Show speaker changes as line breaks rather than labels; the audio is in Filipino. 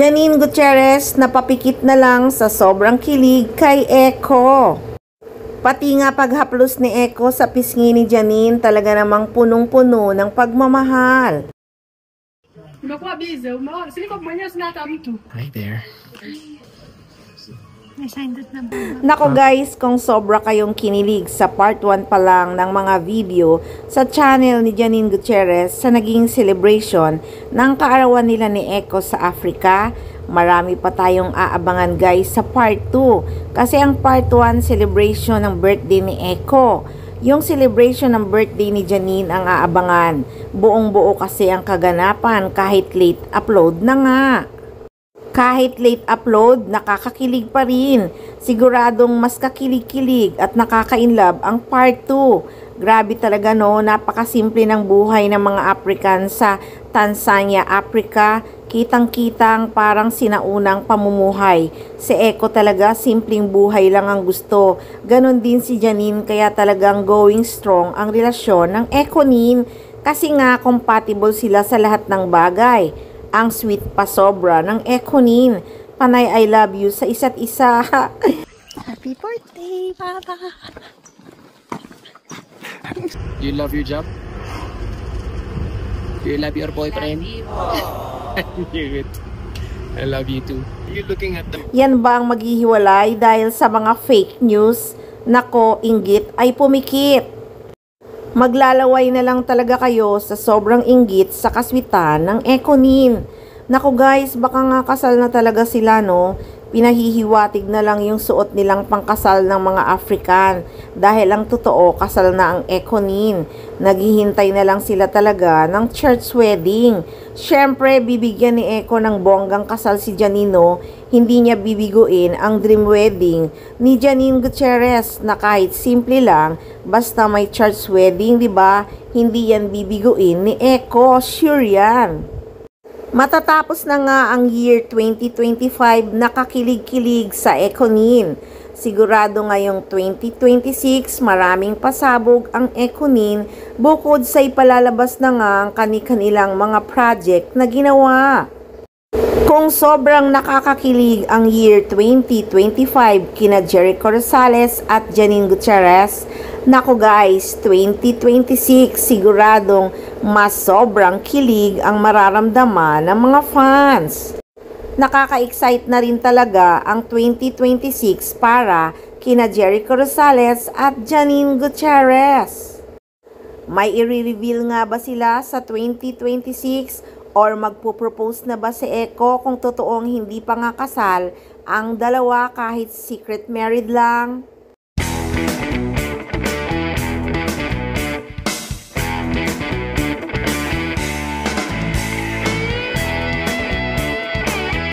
Janine Gutierrez napapikit na lang sa sobrang kilig kay Eko. Pati nga paghaplos ni Eko sa pisngi ni Janine talaga namang punong-puno ng pagmamahal.
Hi there.
Nako guys, kung sobra kayong kinilig sa part 1 pa lang ng mga video sa channel ni Janine Gutierrez sa naging celebration ng kaarawan nila ni Eko sa Africa, marami pa tayong aabangan guys sa part 2. Kasi ang part 1 celebration ng birthday ni Eko. Yung celebration ng birthday ni Janine ang aabangan. Buong buo kasi ang kaganapan kahit late upload na nga. Kahit late upload, nakakakilig pa rin. Siguradong mas kakilig-kilig at nakaka-inlove ang part 2. Grabe talaga no, napakasimple ng buhay ng mga African sa Tanzania, Africa. Kitang-kitang parang sinaunang pamumuhay. Si Eko talaga, simpleng buhay lang ang gusto. Ganon din si Janine, kaya talagang going strong ang relasyon ng Ekonin. Kasi nga, compatible sila sa lahat ng bagay. Ang sweet pa sobra ng Ekonin. Panay I love you sa isa't isa.
Happy birthday, Papa!
Do you love your job? Do you love your boyfriend? I knew it. I love you too. You're looking at the...
Yan ba ang maghihiwalay dahil sa mga fake news? Nako, inggit ay pumikit. Maglalaway na lang talaga kayo sa sobrang inggit sa kaswitan ng Ekonin. Naku guys, baka nga kasal na talaga sila no. Pinahihiwatig na lang yung suot nilang pangkasal ng mga African. Dahil ang totoo, kasal na ang Ekonin. Naghihintay na lang sila talaga ng church wedding. Syempre, bibigyan ni Eko ng bonggang kasal si Janino. Hindi niya bibiguin ang dream wedding ni Janine Gutierrez na kahit simple lang, basta may church wedding, di ba? Hindi yan bibiguin ni Eko, sure yan. Matatapos na nga ang year 2025, nakakilig-kilig sa Ekonin. Sigurado ngayong 2026, maraming pasabog ang Ekonin bukod sa ipalalabas na nga ang kani-kanilang mga project na ginawa. Kung sobrang nakakakilig ang year 2025 kina Jericho Rosales at Janine Gutierrez, naku guys, 2026 siguradong mas sobrang kilig ang mararamdaman ng mga fans. Nakaka-excite na rin talaga ang 2026 para kina Jericho Rosales at Janine Gutierrez. May i-reveal nga ba sila sa 2026? Or magpo-propose na ba si Eko kung totoong hindi pa nga kasal ang dalawa kahit secret married lang?